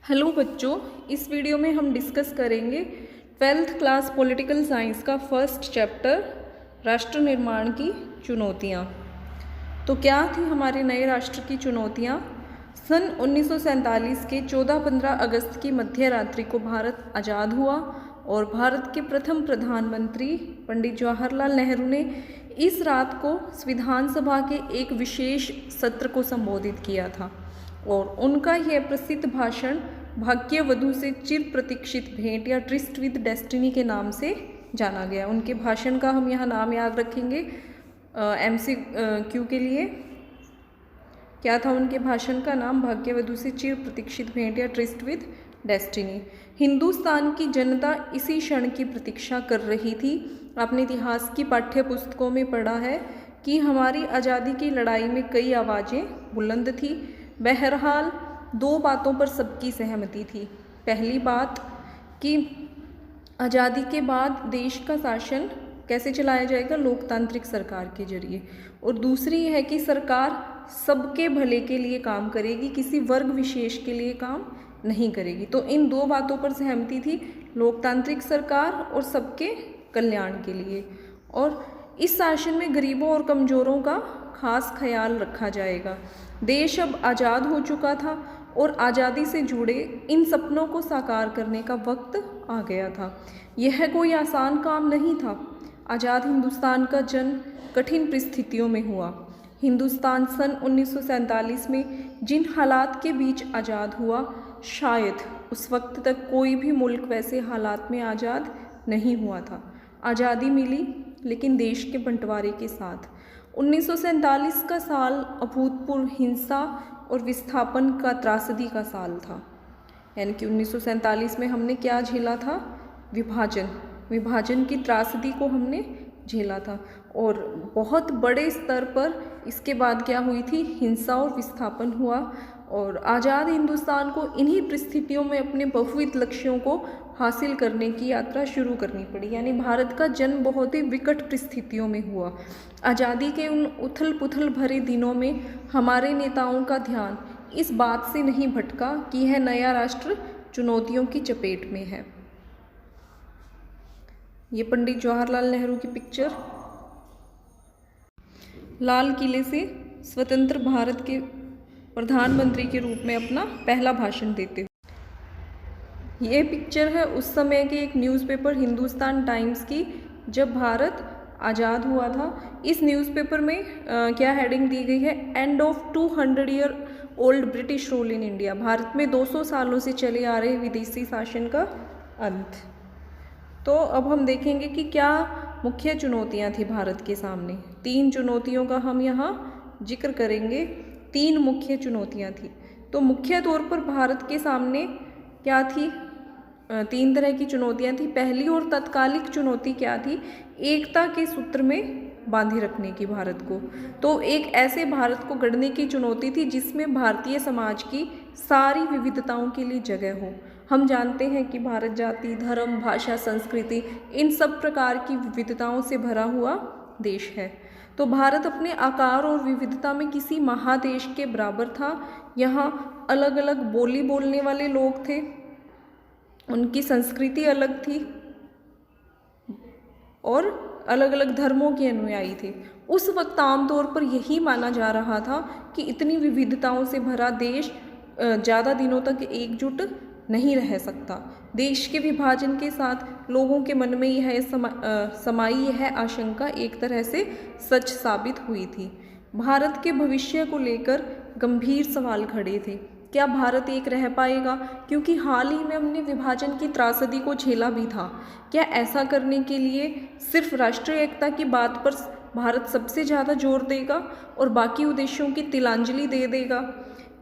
Hello बच्चों, इस video में हम डिस्कस करेंगे 12th क्लास पॉलिटिकल साइंस का फर्स्ट चैप्टर राष्ट्र निर्माण की चुनौतियाँ। तो क्या थी हमारे नए राष्ट्र की चुनौतियाँ? सन 1947 के 14-15 अगस्त की मध्य रात्रि को भारत आज़ाद हुआ और भारत के प्रथम प्रधानमंत्री पंडित जवाहरलाल नेहरू ने इस रात को विधानसभा के एक विशेष सत्र को संबोधित किया था और उनका यह प्रसिद्ध भाषण भाग्यवधू से चिर प्रतीक्षित भेंट या ट्रिस्ट विद डेस्टिनी के नाम से जाना गया। उनके भाषण का हम यहाँ नाम याद रखेंगे MCQ के लिए। क्या था उनके भाषण का नाम? भाग्यवधू से चिर प्रतीक्षित भेंट या ट्रिस्ट विद डेस्टिनी। हिंदुस्तान की जनता इसी क्षण की प्रतीक्षा कर रही थी। आपने इतिहास की पाठ्य पुस्तकों में पढ़ा है कि हमारी आज़ादी की लड़ाई में कई आवाज़ें बुलंद थी। बहरहाल दो बातों पर सबकी सहमति थी। पहली बात कि आज़ादी के बाद देश का शासन कैसे चलाया जाएगा? लोकतांत्रिक सरकार के जरिए। और दूसरी है कि सरकार सबके भले के लिए काम करेगी, किसी वर्ग विशेष के लिए काम नहीं करेगी। तो इन दो बातों पर सहमति थी, लोकतांत्रिक सरकार और सबके कल्याण के लिए। और इस शासन में गरीबों और कमज़ोरों का खास ख्याल रखा जाएगा। देश अब आज़ाद हो चुका था और आज़ादी से जुड़े इन सपनों को साकार करने का वक्त आ गया था। यह कोई आसान काम नहीं था। आज़ाद हिंदुस्तान का जन्म कठिन परिस्थितियों में हुआ। हिंदुस्तान सन 1947 में जिन हालात के बीच आज़ाद हुआ, शायद उस वक्त तक कोई भी मुल्क वैसे हालात में आज़ाद नहीं हुआ था। आज़ादी मिली लेकिन देश के बंटवारे के साथ। 1947 का साल अभूतपूर्व हिंसा और विस्थापन का त्रासदी का साल था। यानी कि 1947 में हमने क्या झेला था? विभाजन की त्रासदी को हमने झेला था। और बहुत बड़े स्तर पर इसके बाद क्या हुई थी? हिंसा और विस्थापन हुआ। और आज़ाद हिंदुस्तान को इन्हीं परिस्थितियों में अपने बहुविध लक्ष्यों को हासिल करने की यात्रा शुरू करनी पड़ी। यानी भारत का जन्म बहुत ही विकट परिस्थितियों में हुआ। आज़ादी के उन उथल पुथल भरे दिनों में हमारे नेताओं का ध्यान इस बात से नहीं भटका कि यह नया राष्ट्र चुनौतियों की चपेट में है। ये पंडित जवाहरलाल नेहरू की पिक्चर, लाल किले से स्वतंत्र भारत के प्रधानमंत्री के रूप में अपना पहला भाषण देते हुए। ये पिक्चर है उस समय के एक न्यूज़पेपर हिंदुस्तान टाइम्स की, जब भारत आज़ाद हुआ था। इस न्यूज़पेपर में क्या हेडिंग दी गई है? End of 200 year old British rule in India. Bharat में 200 सालों से चले आ रहे विदेशी शासन का अंत। तो अब हम देखेंगे कि क्या मुख्य चुनौतियां थी भारत के सामने। 3 चुनौतियों का हम यहाँ जिक्र करेंगे। 3 मुख्य चुनौतियां थी। तो मुख्य तौर पर भारत के सामने क्या थी? 3 तरह की चुनौतियां थी। पहली और तत्कालिक चुनौती क्या थी? एकता के सूत्र में बांधे रखने की भारत को। तो एक ऐसे भारत को गढ़ने की चुनौती थी जिसमें भारतीय समाज की सारी विविधताओं के लिए जगह हो। हम जानते हैं कि भारत जाति, धर्म, भाषा, संस्कृति, इन सब प्रकार की विविधताओं से भरा हुआ देश है। तो भारत अपने आकार और विविधता में किसी महादेश के बराबर था। यहाँ अलग अलग बोली बोलने वाले लोग थे, उनकी संस्कृति अलग थी और अलग अलग धर्मों के अनुयायी थे। उस वक्त आमतौर पर यही माना जा रहा था कि इतनी विविधताओं से भरा देश ज़्यादा दिनों तक एकजुट नहीं रह सकता। देश के विभाजन के साथ लोगों के मन में यह समाई यह आशंका एक तरह से सच साबित हुई थी। भारत के भविष्य को लेकर गंभीर सवाल खड़े थे। क्या भारत एक रह पाएगा? क्योंकि हाल ही में हमने विभाजन की त्रासदी को झेला भी था। क्या ऐसा करने के लिए सिर्फ राष्ट्रीय एकता की बात पर भारत सबसे ज़्यादा जोर देगा और बाकी उद्देश्यों की तिलांजलि दे देगा?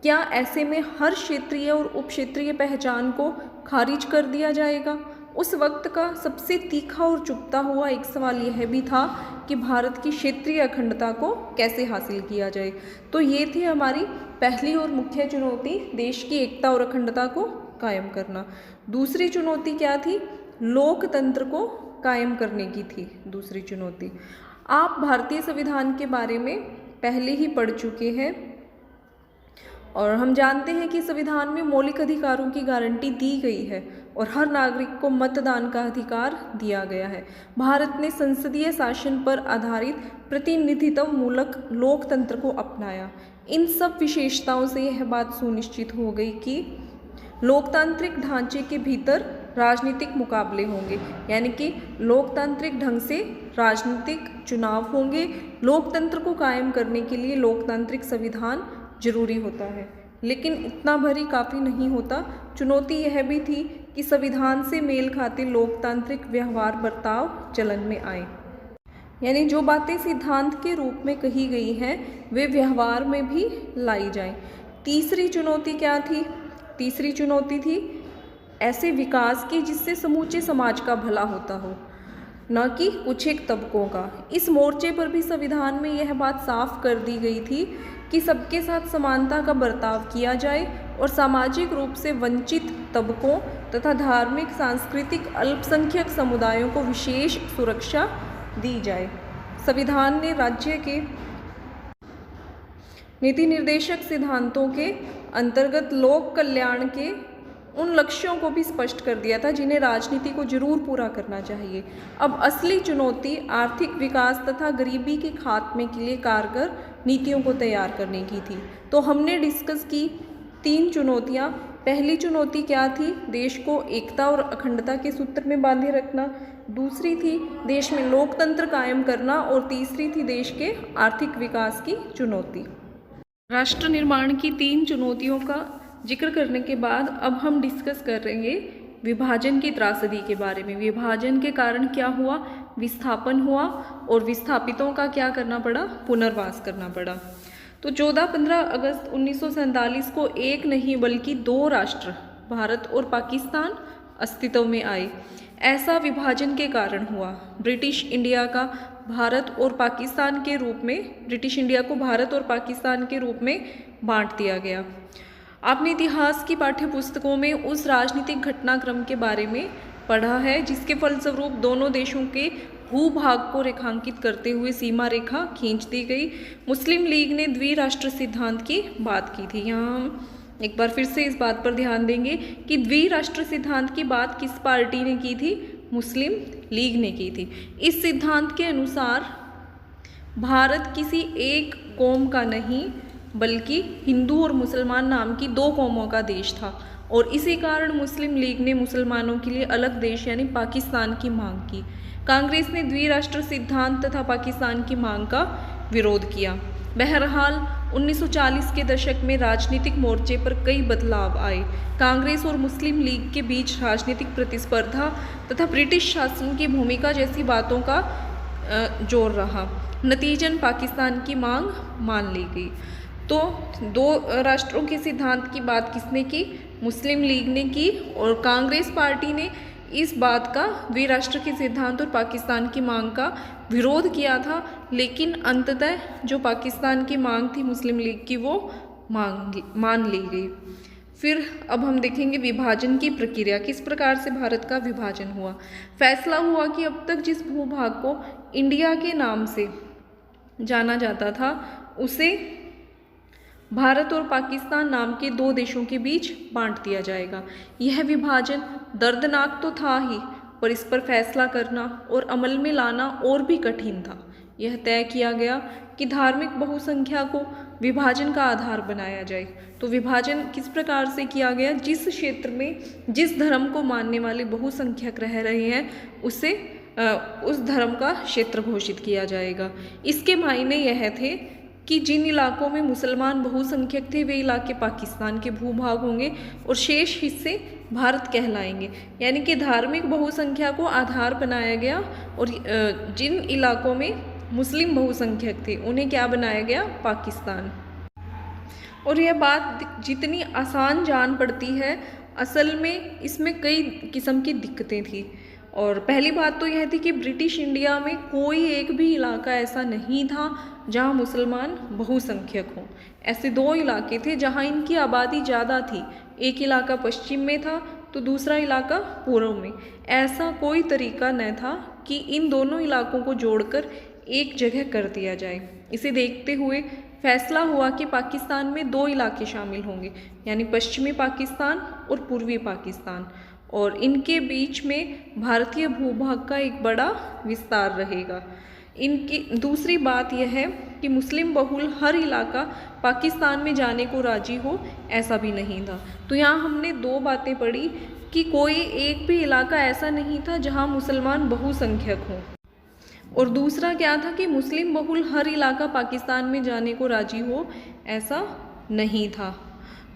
क्या ऐसे में हर क्षेत्रीय और उप क्षेत्रीय पहचान को खारिज कर दिया जाएगा? उस वक्त का सबसे तीखा और चुभता हुआ एक सवाल यह भी था कि भारत की क्षेत्रीय अखंडता को कैसे हासिल किया जाए। तो ये थी हमारी पहली और मुख्य चुनौती, देश की एकता और अखंडता को कायम करना। दूसरी चुनौती क्या थी? लोकतंत्र को कायम करने की थी दूसरी चुनौती। आप भारतीय संविधान के बारे में पहले ही पढ़ चुके हैं और हम जानते हैं कि संविधान में मौलिक अधिकारों की गारंटी दी गई है और हर नागरिक को मतदान का अधिकार दिया गया है। भारत ने संसदीय शासन पर आधारित प्रतिनिधित्व मूलक लोकतंत्र को अपनाया। इन सब विशेषताओं से यह बात सुनिश्चित हो गई कि लोकतांत्रिक ढांचे के भीतर राजनीतिक मुकाबले होंगे, यानी कि लोकतांत्रिक ढंग से राजनीतिक चुनाव होंगे। लोकतंत्र को कायम करने के लिए लोकतांत्रिक संविधान जरूरी होता है, लेकिन इतना भर ही काफ़ी नहीं होता। चुनौती यह भी थी कि संविधान से मेल खाते लोकतांत्रिक व्यवहार बर्ताव चलन में आए, यानी जो बातें सिद्धांत के रूप में कही गई हैं वे व्यवहार में भी लाई जाएं। तीसरी चुनौती क्या थी? तीसरी चुनौती थी ऐसे विकास की जिससे समूचे समाज का भला होता हो, न कि कुछ एक तबकों का। इस मोर्चे पर भी संविधान में यह बात साफ कर दी गई थी कि सबके साथ समानता का बर्ताव किया जाए और सामाजिक रूप से वंचित तबकों तथा धार्मिक सांस्कृतिक अल्पसंख्यक समुदायों को विशेष सुरक्षा दी जाए। संविधान ने राज्य के नीति निर्देशक सिद्धांतों के अंतर्गत लोक कल्याण के उन लक्ष्यों को भी स्पष्ट कर दिया था जिन्हें राजनीति को जरूर पूरा करना चाहिए। अब असली चुनौती आर्थिक विकास तथा गरीबी के खात्मे के लिए कारगर नीतियों को तैयार करने की थी। तो हमने डिस्कस की 3 चुनौतियाँ। पहली चुनौती क्या थी? देश को एकता और अखंडता के सूत्र में बांधे रखना। दूसरी थी देश में लोकतंत्र कायम करना और तीसरी थी देश के आर्थिक विकास की चुनौती। राष्ट्र निर्माण की 3 चुनौतियों का जिक्र करने के बाद अब हम डिस्कस करेंगे विभाजन की त्रासदी के बारे में। विभाजन के कारण क्या हुआ? विस्थापन हुआ और विस्थापितों का क्या करना पड़ा? पुनर्वास करना पड़ा। तो 14-15 अगस्त 1947 को एक नहीं बल्कि 2 राष्ट्र भारत और पाकिस्तान अस्तित्व में आए। ऐसा विभाजन के कारण हुआ। ब्रिटिश इंडिया को भारत और पाकिस्तान के रूप में बांट दिया गया। आपने इतिहास की पाठ्य पुस्तकों में उस राजनीतिक घटनाक्रम के बारे में पढ़ा है जिसके फलस्वरूप दोनों देशों के भूभाग को रेखांकित करते हुए सीमा रेखा खींच दी गई। मुस्लिम लीग ने द्विराष्ट्र सिद्धांत की बात की थी। यहाँ हम एक बार फिर से इस बात पर ध्यान देंगे कि द्विराष्ट्र सिद्धांत की बात किस पार्टी ने की थी? मुस्लिम लीग ने की थी। इस सिद्धांत के अनुसार भारत किसी एक कौम का नहीं बल्कि हिंदू और मुसलमान नाम की 2 कौमों का देश था और इसी कारण मुस्लिम लीग ने मुसलमानों के लिए अलग देश यानी पाकिस्तान की मांग की। कांग्रेस ने द्विराष्ट्र सिद्धांत तथा पाकिस्तान की मांग का विरोध किया। बहरहाल 1940 के दशक में राजनीतिक मोर्चे पर कई बदलाव आए। कांग्रेस और मुस्लिम लीग के बीच राजनीतिक प्रतिस्पर्धा तथा ब्रिटिश शासन की भूमिका जैसी बातों का जोर रहा। नतीजन पाकिस्तान की मांग मान ली गई। तो 2 राष्ट्रों के सिद्धांत की बात किसने की? मुस्लिम लीग ने की और कांग्रेस पार्टी ने इस बात का द्विराष्ट्र के सिद्धांत और पाकिस्तान की मांग का विरोध किया था, लेकिन अंततः जो पाकिस्तान की मांग थी मुस्लिम लीग की वो मान ली गई। फिर अब हम देखेंगे विभाजन की प्रक्रिया, किस प्रकार से भारत का विभाजन हुआ। फैसला हुआ कि अब तक जिस भूभाग को इंडिया के नाम से जाना जाता था उसे भारत और पाकिस्तान नाम के 2 देशों के बीच बांट दिया जाएगा। यह विभाजन दर्दनाक तो था ही, पर इस पर फैसला करना और अमल में लाना और भी कठिन था। यह तय किया गया कि धार्मिक बहुसंख्या को विभाजन का आधार बनाया जाए। तो विभाजन किस प्रकार से किया गया? जिस क्षेत्र में जिस धर्म को मानने वाले बहुसंख्यक रह रहे हैं उसे उस धर्म का क्षेत्र घोषित किया जाएगा। इसके मायने यह थे कि जिन इलाकों में मुसलमान बहुसंख्यक थे वे इलाके पाकिस्तान के भूभाग होंगे और शेष हिस्से भारत कहलाएंगे। यानी कि धार्मिक बहुसंख्या को आधार बनाया गया और जिन इलाकों में मुस्लिम बहुसंख्यक थे उन्हें क्या बनाया गया? पाकिस्तान। और यह बात जितनी आसान जान पड़ती है, असल में इसमें कई किस्म की दिक्कतें थी। और पहली बात तो यह थी कि ब्रिटिश इंडिया में कोई एक भी इलाका ऐसा नहीं था जहां मुसलमान बहुसंख्यक हों। ऐसे 2 इलाके थे जहां इनकी आबादी ज़्यादा थी। एक इलाका पश्चिम में था तो दूसरा इलाका पूर्व में। ऐसा कोई तरीका न था कि इन दोनों इलाकों को जोड़कर एक जगह कर दिया जाए। इसे देखते हुए फैसला हुआ कि पाकिस्तान में दो इलाके शामिल होंगे, यानी पश्चिमी पाकिस्तान और पूर्वी पाकिस्तान, और इनके बीच में भारतीय भूभाग का एक बड़ा विस्तार रहेगा। इनकी दूसरी बात यह है कि मुस्लिम बहुल हर इलाका पाकिस्तान में जाने को राजी हो, ऐसा भी नहीं था। तो यहाँ हमने दो बातें पढ़ी कि कोई एक भी इलाका ऐसा नहीं था जहाँ मुसलमान बहुसंख्यक हों, और दूसरा क्या था कि मुस्लिम बहुल हर इलाका पाकिस्तान में जाने को राजी हो, ऐसा नहीं था।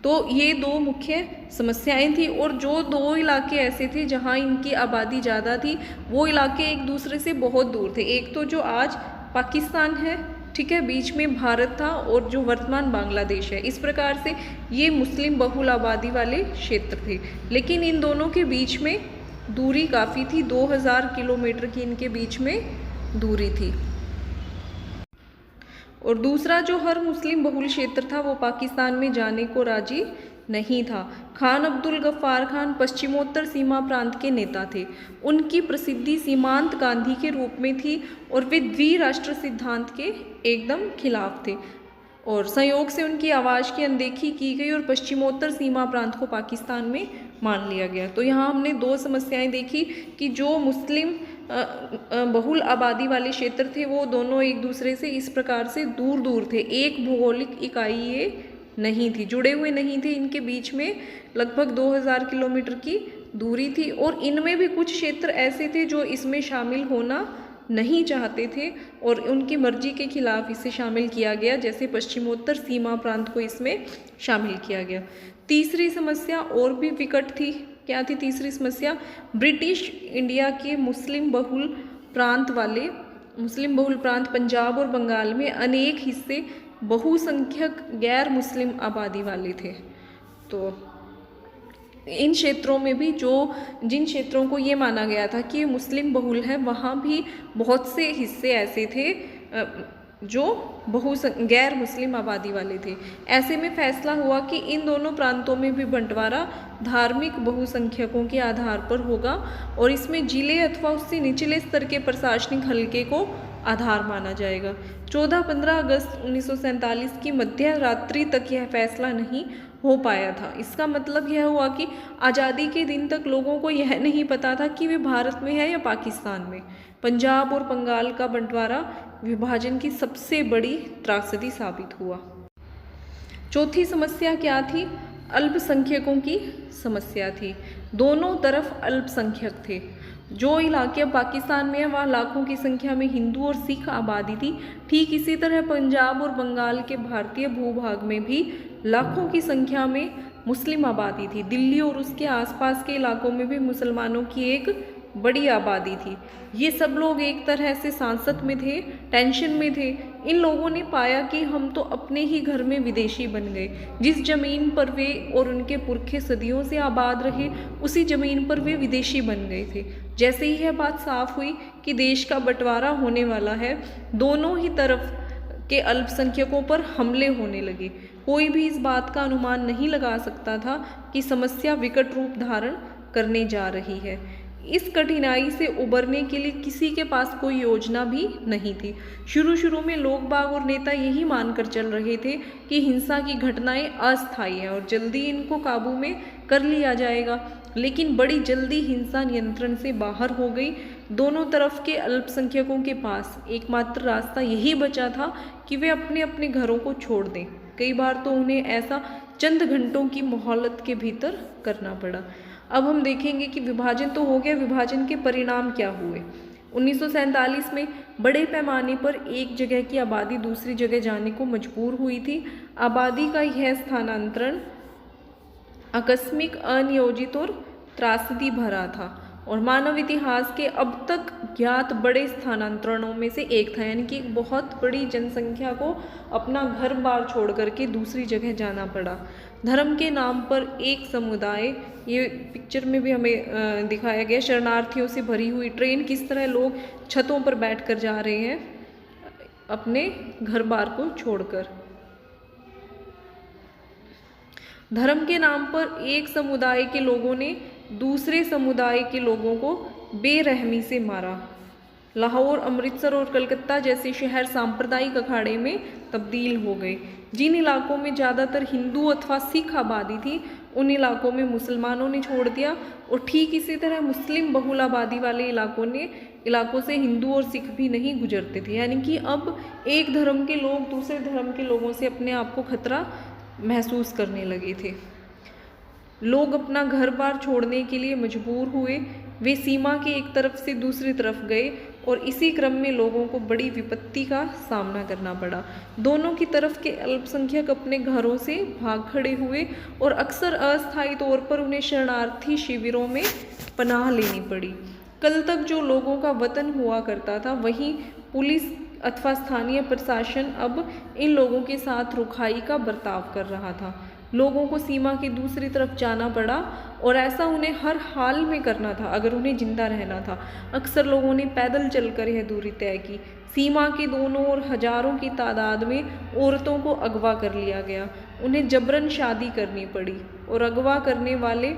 तो ये दो मुख्य समस्याएं थी, और जो दो इलाके ऐसे थे जहां इनकी आबादी ज़्यादा थी, वो इलाके एक दूसरे से बहुत दूर थे। एक तो जो आज पाकिस्तान है, ठीक है, बीच में भारत था, और जो वर्तमान बांग्लादेश है। इस प्रकार से ये मुस्लिम बहुल आबादी वाले क्षेत्र थे, लेकिन इन दोनों के बीच में दूरी काफ़ी थी, 2000 किलोमीटर की इनके बीच में दूरी थी। और दूसरा जो हर मुस्लिम बहुल क्षेत्र था वो पाकिस्तान में जाने को राजी नहीं था। खान अब्दुल गफ्फार खान पश्चिमोत्तर सीमा प्रांत के नेता थे। उनकी प्रसिद्धि सीमांत गांधी के रूप में थी, और वे द्विराष्ट्र सिद्धांत के एकदम खिलाफ थे, और संयोग से उनकी आवाज़ की अनदेखी की गई और पश्चिमोत्तर सीमा प्रांत को पाकिस्तान में मान लिया गया। तो यहाँ हमने दो समस्याएं देखी कि जो मुस्लिम बहुल आबादी वाले क्षेत्र थे वो दोनों एक दूसरे से इस प्रकार से दूर दूर थे, एक भौगोलिक इकाई ये नहीं थी, जुड़े हुए नहीं थे। इनके बीच में लगभग 2000 किलोमीटर की दूरी थी, और इनमें भी कुछ क्षेत्र ऐसे थे जो इसमें शामिल होना नहीं चाहते थे, और उनकी मर्जी के खिलाफ इसे शामिल किया गया, जैसे पश्चिमोत्तर सीमा प्रांत को इसमें शामिल किया गया। तीसरी समस्या और भी विकट थी। क्या थी तीसरी समस्या? ब्रिटिश इंडिया के मुस्लिम बहुल प्रांत पंजाब और बंगाल में अनेक हिस्से बहुसंख्यक गैर मुस्लिम आबादी वाले थे। तो इन क्षेत्रों में भी जिन क्षेत्रों को ये माना गया था कि मुस्लिम बहुल है, वहाँ भी बहुत से हिस्से ऐसे थे जो गैर मुस्लिम आबादी वाले थे। ऐसे में फैसला हुआ कि इन दोनों प्रांतों में भी बंटवारा धार्मिक बहुसंख्यकों के आधार पर होगा, और इसमें जिले अथवा उससे निचले स्तर के प्रशासनिक हलके को आधार माना जाएगा। 14-15 अगस्त 1947 की मध्य रात्रि तक यह फैसला नहीं हो पाया था। इसका मतलब यह हुआ कि आज़ादी के दिन तक लोगों को यह नहीं पता था कि वे भारत में है या पाकिस्तान में। पंजाब और बंगाल का बंटवारा विभाजन की सबसे बड़ी त्रासदी साबित हुआ। चौथी समस्या क्या थी? अल्पसंख्यकों की समस्या थी। दोनों तरफ अल्पसंख्यक थे। जो इलाके पाकिस्तान में है वहाँ लाखों की संख्या में हिंदू और सिख आबादी थी। ठीक इसी तरह पंजाब और बंगाल के भारतीय भूभाग में भी लाखों की संख्या में मुस्लिम आबादी थी। दिल्ली और उसके आसपास के इलाकों में भी मुसलमानों की एक बड़ी आबादी थी। ये सब लोग एक तरह से सांसत में थे, टेंशन में थे। इन लोगों ने पाया कि हम तो अपने ही घर में विदेशी बन गए। जिस जमीन पर वे और उनके पुरखे सदियों से आबाद रहे, उसी जमीन पर वे विदेशी बन गए थे। जैसे ही यह बात साफ हुई कि देश का बंटवारा होने वाला है, दोनों ही तरफ के अल्पसंख्यकों पर हमले होने लगे। कोई भी इस बात का अनुमान नहीं लगा सकता था कि समस्या विकट रूप धारण करने जा रही है। इस कठिनाई से उबरने के लिए किसी के पास कोई योजना भी नहीं थी। शुरू में लोग बाग और नेता यही मानकर चल रहे थे कि हिंसा की घटनाएं अस्थायी हैं और जल्दी इनको काबू में कर लिया जाएगा, लेकिन बड़ी जल्दी हिंसा नियंत्रण से बाहर हो गई। दोनों तरफ के अल्पसंख्यकों के पास एकमात्र रास्ता यही बचा था कि वे अपने अपने घरों को छोड़ दें। कई बार तो उन्हें ऐसा चंद घंटों की मोहलत के भीतर करना पड़ा। अब हम देखेंगे कि विभाजन तो हो गया, विभाजन के परिणाम क्या हुए। 1947 में बड़े पैमाने पर एक जगह की आबादी दूसरी जगह जाने को मजबूर हुई थी। आबादी का यह स्थानांतरण आकस्मिक, अनियोजित और त्रासदी भरा था और मानव इतिहास के अब तक ज्ञात बड़े स्थानांतरणों में से एक था। यानी कि एक बहुत बड़ी जनसंख्या को अपना घर बार छोड़ करके दूसरी जगह जाना पड़ा। धर्म के नाम पर एक समुदाय, ये पिक्चर में भी हमें दिखाया गया, शरणार्थियों से भरी हुई ट्रेन, किस तरह लोग छतों पर बैठकर जा रहे हैं अपने घर बार को छोड़कर। धर्म के नाम पर एक समुदाय के लोगों ने दूसरे समुदाय के लोगों को बेरहमी से मारा। लाहौर, अमृतसर और कलकत्ता जैसे शहर सांप्रदायिक अखाड़े में तब्दील हो गए। जिन इलाकों में ज़्यादातर हिंदू अथवा सिख आबादी थी, उन इलाकों में मुसलमानों ने छोड़ दिया, और ठीक इसी तरह मुस्लिम बहुल आबादी वाले इलाकों से हिंदू और सिख भी नहीं गुजरते थे। यानी कि अब एक धर्म के लोग दूसरे धर्म के लोगों से अपने आप को खतरा महसूस करने लगे थे। लोग अपना घर बार छोड़ने के लिए मजबूर हुए। वे सीमा की एक तरफ से दूसरी तरफ गए और इसी क्रम में लोगों को बड़ी विपत्ति का सामना करना पड़ा। दोनों की तरफ के अल्पसंख्यक अपने घरों से भाग खड़े हुए और अक्सर अस्थायी तौर पर उन्हें शरणार्थी शिविरों में पनाह लेनी पड़ी। कल तक जो लोगों का वतन हुआ करता था, वहीं पुलिस अथवा स्थानीय प्रशासन अब इन लोगों के साथ रुखाई का बर्ताव कर रहा था। लोगों को सीमा की दूसरी तरफ जाना पड़ा और ऐसा उन्हें हर हाल में करना था अगर उन्हें जिंदा रहना था। अक्सर लोगों ने पैदल चलकर यह दूरी तय की। सीमा के दोनों ओर हजारों की तादाद में औरतों को अगवा कर लिया गया। उन्हें जबरन शादी करनी पड़ी और अगवा करने वाले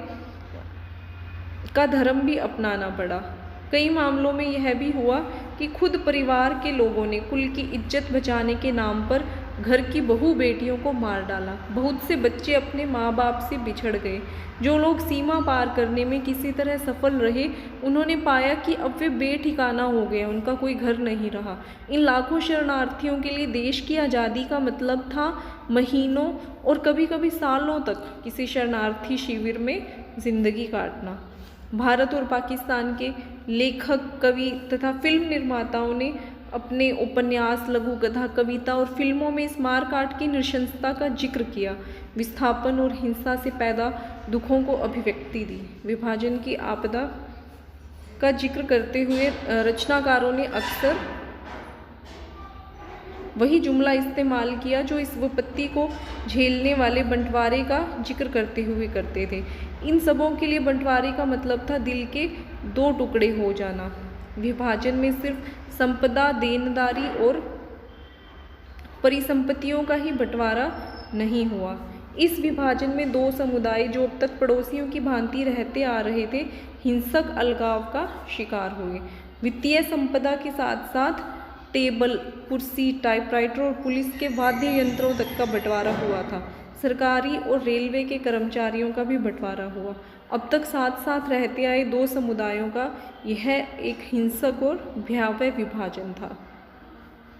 का धर्म भी अपनाना पड़ा। कई मामलों में यह भी हुआ कि खुद परिवार के लोगों ने कुल की इज्जत बचाने के नाम पर घर की बहू बेटियों को मार डाला। बहुत से बच्चे अपने माँ बाप से बिछड़ गए। जो लोग सीमा पार करने में किसी तरह सफल रहे, उन्होंने पाया कि अब वे बेठिकाना हो गए, उनका कोई घर नहीं रहा। इन लाखों शरणार्थियों के लिए देश की आज़ादी का मतलब था महीनों और कभी कभी सालों तक किसी शरणार्थी शिविर में जिंदगी काटना। भारत और पाकिस्तान के लेखक, कवि तथा फिल्म निर्माताओं ने अपने उपन्यास, लघु कथा, कविता और फिल्मों में इस मारकाट की नृशंसता का जिक्र किया, विस्थापन और हिंसा से पैदा दुखों को अभिव्यक्ति दी। विभाजन की आपदा का जिक्र करते हुए रचनाकारों ने अक्सर वही जुमला इस्तेमाल किया जो इस विपत्ति को झेलने वाले बंटवारे का जिक्र करते हुए करते थे। इन सबों के लिए बंटवारे का मतलब था दिल के दो टुकड़े हो जाना। विभाजन में सिर्फ संपदा, देनदारी और परिसंपत्तियों का ही बंटवारा नहीं हुआ। इस विभाजन में दो समुदाय जो अब तक पड़ोसियों की भांति रहते आ रहे थे, हिंसक अलगाव का शिकार हुए। वित्तीय संपदा के साथ साथ टेबल, कुर्सी, टाइपराइटर और पुलिस के वाद्य यंत्रों तक का बंटवारा हुआ था। सरकारी और रेलवे के कर्मचारियों का भी बंटवारा हुआ। अब तक साथ साथ रहते आए दो समुदायों का यह एक हिंसक और भयावह विभाजन था।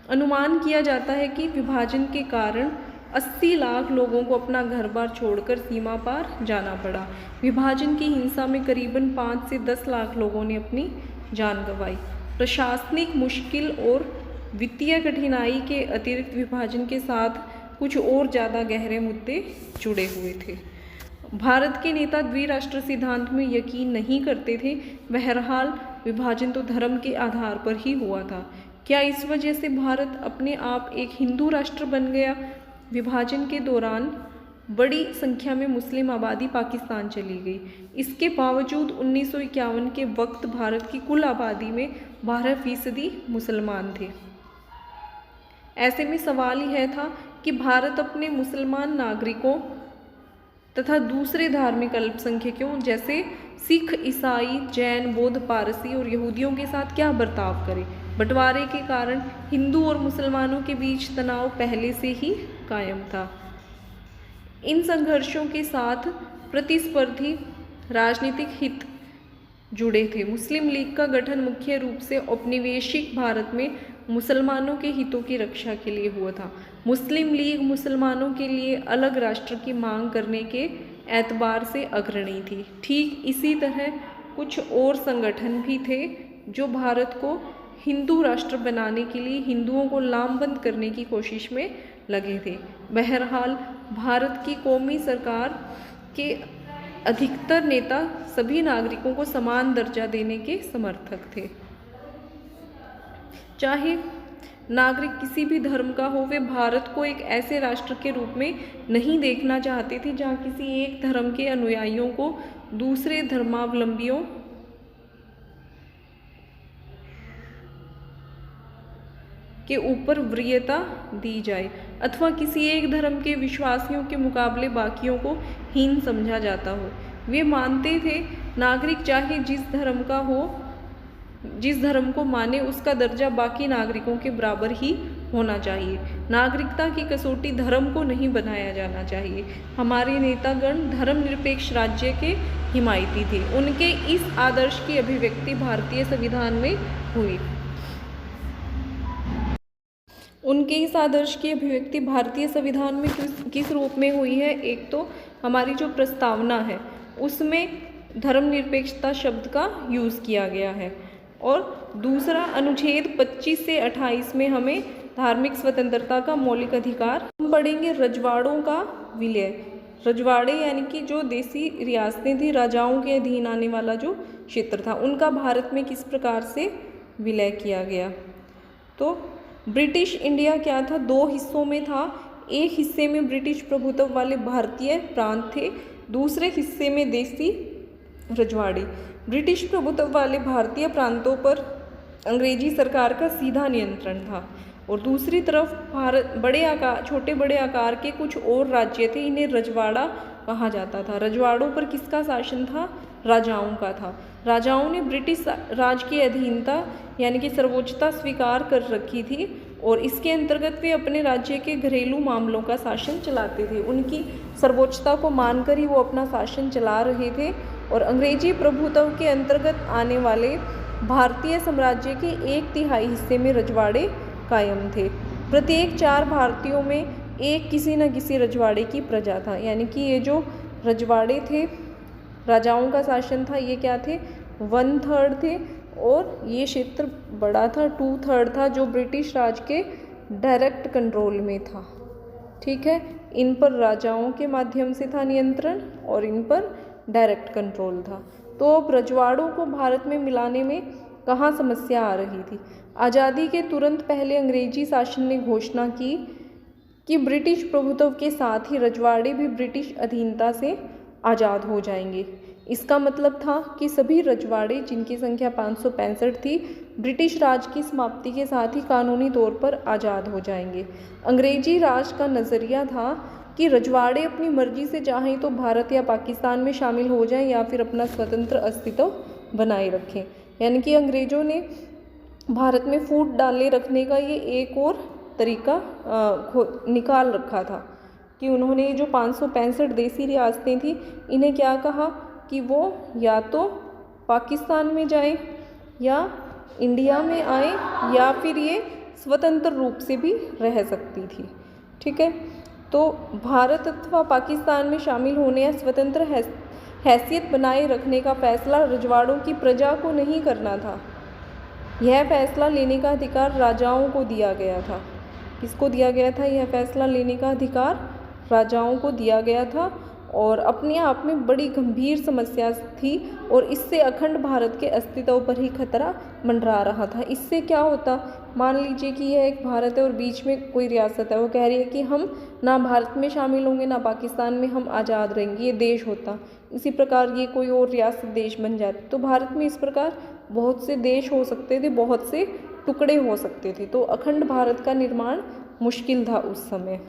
अनुमान किया जाता है कि विभाजन के कारण 80 लाख लोगों को अपना घर बार छोड़कर सीमा पार जाना पड़ा। विभाजन की हिंसा में करीबन 5 से 10 लाख लोगों ने अपनी जान गंवाई। प्रशासनिक मुश्किल और वित्तीय कठिनाई के अतिरिक्त विभाजन के साथ कुछ और ज़्यादा गहरे मुद्दे जुड़े हुए थे। भारत के नेता द्विराष्ट्र सिद्धांत में यकीन नहीं करते थे। बहरहाल विभाजन तो धर्म के आधार पर ही हुआ था। क्या इस वजह से भारत अपने आप एक हिंदू राष्ट्र बन गया? विभाजन के दौरान बड़ी संख्या में मुस्लिम आबादी पाकिस्तान चली गई। इसके बावजूद 1951 के वक्त भारत की कुल आबादी में 12% मुसलमान थे। ऐसे में सवाल यह था कि भारत अपने मुसलमान नागरिकों तथा दूसरे धार्मिक अल्पसंख्यकों जैसे सिख, ईसाई, जैन, बौद्ध, पारसी और यहूदियों के साथ क्या बर्ताव करे। बंटवारे के कारण हिंदू और मुसलमानों के बीच तनाव पहले से ही कायम था। इन संघर्षों के साथ प्रतिस्पर्धी राजनीतिक हित जुड़े थे। मुस्लिम लीग का गठन मुख्य रूप से औपनिवेशिक भारत में मुसलमानों के हितों की रक्षा के लिए हुआ था। मुस्लिम लीग मुसलमानों के लिए अलग राष्ट्र की मांग करने के एतबार से अग्रणी थी। ठीक इसी तरह कुछ और संगठन भी थे जो भारत को हिंदू राष्ट्र बनाने के लिए हिंदुओं को लामबंद करने की कोशिश में लगे थे। बहरहाल भारत की कौमी सरकार के अधिकतर नेता सभी नागरिकों को समान दर्जा देने के समर्थक थे। चाहे नागरिक किसी भी धर्म का हो, वे भारत को एक ऐसे राष्ट्र के रूप में नहीं देखना चाहते थे जहाँ किसी एक धर्म के अनुयायियों को दूसरे धर्मावलंबियों के ऊपर वरीयता दी जाए अथवा किसी एक धर्म के विश्वासियों के मुकाबले बाकियों को हीन समझा जाता हो। वे मानते थे नागरिक चाहे जिस धर्म का हो, जिस धर्म को माने उसका दर्जा बाकी नागरिकों के बराबर ही होना चाहिए। नागरिकता की कसौटी धर्म को नहीं बनाया जाना चाहिए। हमारे नेतागण धर्मनिरपेक्ष राज्य के हिमायती थे। उनके इस आदर्श की अभिव्यक्ति भारतीय संविधान में हुई। उनके इस आदर्श की अभिव्यक्ति भारतीय संविधान में किस रूप में हुई है? एक तो हमारी जो प्रस्तावना है उसमें धर्मनिरपेक्षता शब्द का यूज़ किया गया है, और दूसरा अनुच्छेद 25 से 28 में हमें धार्मिक स्वतंत्रता का मौलिक अधिकार। हम पढ़ेंगे रजवाड़ों का विलय। रजवाड़े यानी कि जो देसी रियासतें थी, राजाओं के अधीन आने वाला जो क्षेत्र था, उनका भारत में किस प्रकार से विलय किया गया। तो ब्रिटिश इंडिया क्या था? दो हिस्सों में था। एक हिस्से में ब्रिटिश प्रभुत्व वाले भारतीय प्रांत थे, दूसरे हिस्से में देसी रजवाड़े। ब्रिटिश प्रभुत्व वाले भारतीय प्रांतों पर अंग्रेजी सरकार का सीधा नियंत्रण था, और दूसरी तरफ छोटे बड़े आकार के कुछ और राज्य थे, इन्हें रजवाड़ा कहा जाता था। रजवाड़ों पर किसका शासन था? राजाओं का था। राजाओं ने ब्रिटिश राज की अधीनता यानी कि सर्वोच्चता स्वीकार कर रखी थी, और इसके अंतर्गत वे अपने राज्य के घरेलू मामलों का शासन चलाते थे। उनकी सर्वोच्चता को मानकर ही वो अपना शासन चला रहे थे, और अंग्रेजी प्रभुत्व के अंतर्गत आने वाले भारतीय साम्राज्य के 1/3 हिस्से में रजवाड़े कायम थे। प्रत्येक 4 भारतीयों में एक किसी न किसी रजवाड़े की प्रजा था, यानी कि ये जो रजवाड़े थे, राजाओं का शासन था, ये क्या थे? 1/3 थे, और ये क्षेत्र बड़ा था, 2/3 था, जो ब्रिटिश राज के डायरेक्ट कंट्रोल में था। ठीक है, इन पर राजाओं के माध्यम से था नियंत्रण, और इन पर डायरेक्ट कंट्रोल था। तो अब रजवाड़ों को भारत में मिलाने में कहाँ समस्या आ रही थी? आज़ादी के तुरंत पहले अंग्रेजी शासन ने घोषणा की कि ब्रिटिश प्रभुत्व के साथ ही रजवाड़े भी ब्रिटिश अधीनता से आज़ाद हो जाएंगे। इसका मतलब था कि सभी रजवाड़े, जिनकी संख्या 565 थी, ब्रिटिश राज की समाप्ति के साथ ही कानूनी तौर पर आज़ाद हो जाएंगे। अंग्रेजी राज का नज़रिया था कि रजवाड़े अपनी मर्जी से चाहें तो भारत या पाकिस्तान में शामिल हो जाएं, या फिर अपना स्वतंत्र अस्तित्व बनाए रखें। यानी कि अंग्रेज़ों ने भारत में फूट डाले रखने का ये एक और तरीका निकाल रखा था, कि उन्होंने जो 565 देसी रियासतें थी, इन्हें क्या कहा कि वो या तो पाकिस्तान में जाएं, या इंडिया में आएं, या फिर ये स्वतंत्र रूप से भी रह सकती थी। ठीक है, तो भारत अथवा पाकिस्तान में शामिल होने या स्वतंत्र हैसियत बनाए रखने का फैसला रजवाड़ों की प्रजा को नहीं करना था। यह फैसला लेने का अधिकार राजाओं को दिया गया था। किसको दिया गया था? यह फैसला लेने का अधिकार राजाओं को दिया गया था, और अपने आप में बड़ी गंभीर समस्या थी, और इससे अखंड भारत के अस्तित्व पर ही खतरा मंडरा रहा था। इससे क्या होता? मान लीजिए कि यह एक भारत है और बीच में कोई रियासत है, वो कह रही है कि हम ना भारत में शामिल होंगे ना पाकिस्तान में, हम आज़ाद रहेंगे, ये देश होता। इसी प्रकार ये कोई और रियासत देश बन जाती, तो भारत में इस प्रकार बहुत से देश हो सकते थे, बहुत से टुकड़े हो सकते थे, तो अखंड भारत का निर्माण मुश्किल था उस समय।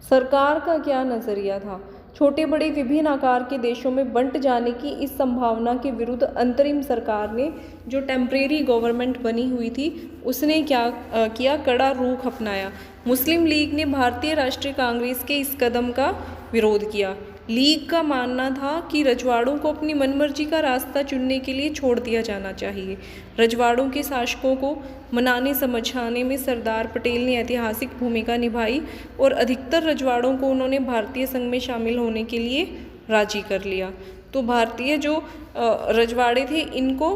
सरकार का क्या नज़रिया था? छोटे बड़े विभिन्न आकार के देशों में बंट जाने की इस संभावना के विरुद्ध अंतरिम सरकार ने, जो टेम्परेरी गवर्नमेंट बनी हुई थी, उसने क्या किया? कड़ा रुख अपनाया। मुस्लिम लीग ने भारतीय राष्ट्रीय कांग्रेस के इस कदम का विरोध किया। लीग का मानना था कि रजवाड़ों को अपनी मनमर्जी का रास्ता चुनने के लिए छोड़ दिया जाना चाहिए। रजवाड़ों के शासकों को मनाने समझाने में सरदार पटेल ने ऐतिहासिक भूमिका निभाई, और अधिकतर रजवाड़ों को उन्होंने भारतीय संघ में शामिल होने के लिए राजी कर लिया। तो भारतीय जो रजवाड़े थे, इनको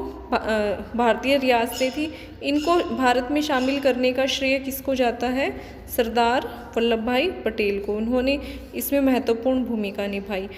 भारतीय रियासतें थी, इनको भारत में शामिल करने का श्रेय किसको जाता है? सरदार वल्लभ भाई पटेल को। उन्होंने इसमें महत्वपूर्ण भूमिका निभाई।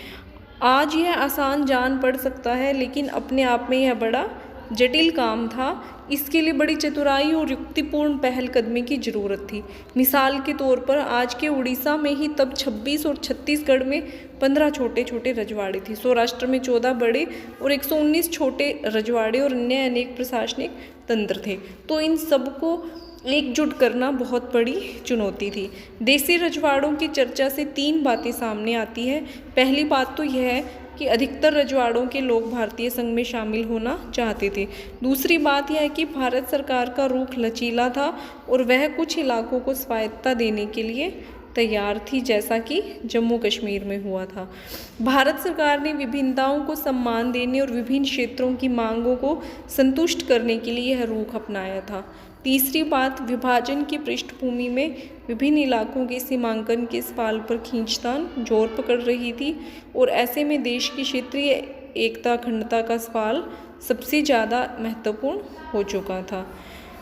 आज यह आसान जान पड़ सकता है, लेकिन अपने आप में यह बड़ा जटिल काम था। इसके लिए बड़ी चतुराई और युक्तिपूर्ण पहलकदमी की ज़रूरत थी। मिसाल के तौर पर आज के उड़ीसा में ही तब 26 और छत्तीसगढ़ में 15 छोटे छोटे रजवाड़े थे। सौराष्ट्र में 14 बड़े और 119 छोटे रजवाड़े और अन्य अनेक प्रशासनिक तंत्र थे। तो इन सबको एकजुट करना बहुत बड़ी चुनौती थी। देसी रजवाड़ों की चर्चा से 3 बातें सामने आती है। पहली बात तो यह है कि अधिकतर रजवाड़ों के लोग भारतीय संघ में शामिल होना चाहते थे। दूसरी बात यह है कि भारत सरकार का रुख लचीला था और वह कुछ इलाकों को स्वायत्तता देने के लिए तैयार थी, जैसा कि जम्मू कश्मीर में हुआ था। भारत सरकार ने विभिन्नताओं को सम्मान देने और विभिन्न क्षेत्रों की मांगों को संतुष्ट करने के लिए यह रुख अपनाया था। तीसरी बात, विभाजन की पृष्ठभूमि में विभिन्न इलाकों के सीमांकन के सवाल पर खींचतान जोर पकड़ रही थी और ऐसे में देश की क्षेत्रीय एकता अखंडता का सवाल सबसे ज़्यादा महत्वपूर्ण हो चुका था।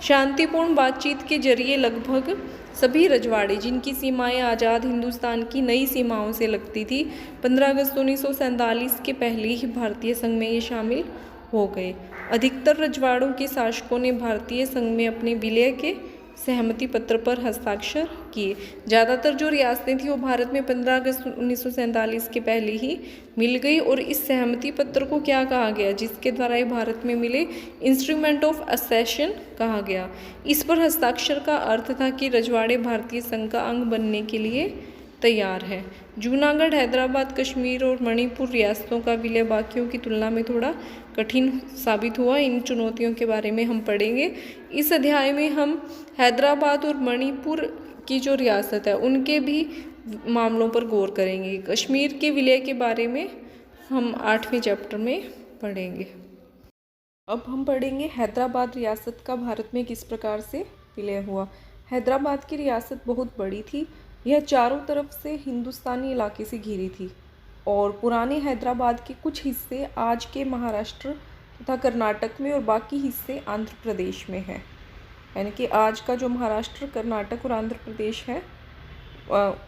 शांतिपूर्ण बातचीत के जरिए लगभग सभी रजवाड़े, जिनकी सीमाएं आज़ाद हिंदुस्तान की नई सीमाओं से लगती थी, 15 अगस्त 1947 के पहले ही भारतीय संघ में ये शामिल हो गए। अधिकतर रजवाड़ों के शासकों ने भारतीय संघ में अपने विलय के सहमति पत्र पर हस्ताक्षर किए। ज़्यादातर जो रियासतें थी वो भारत में 15 अगस्त 1947 के पहले ही मिल गई और इस सहमति पत्र को क्या कहा गया, जिसके द्वारा ये भारत में मिले, इंस्ट्रूमेंट ऑफ असेशन कहा गया। इस पर हस्ताक्षर का अर्थ था कि रजवाड़े भारतीय संघ का अंग बनने के लिए तैयार है। जूनागढ़, हैदराबाद, कश्मीर और मणिपुर रियासतों का विलय बाकियों की तुलना में थोड़ा कठिन साबित हुआ। इन चुनौतियों के बारे में हम पढ़ेंगे। इस अध्याय में हम हैदराबाद और मणिपुर की जो रियासत है उनके भी मामलों पर गौर करेंगे। कश्मीर के विलय के बारे में हम 8वें चैप्टर में पढ़ेंगे। अब हम पढ़ेंगे हैदराबाद रियासत का भारत में किस प्रकार से विलय हुआ। हैदराबाद की रियासत बहुत बड़ी थी। यह चारों तरफ से हिंदुस्तानी इलाके से घिरी थी और पुराने हैदराबाद के कुछ हिस्से आज के महाराष्ट्र तथा कर्नाटक में और बाकी हिस्से आंध्र प्रदेश में है। यानी कि आज का जो महाराष्ट्र, कर्नाटक और आंध्र प्रदेश है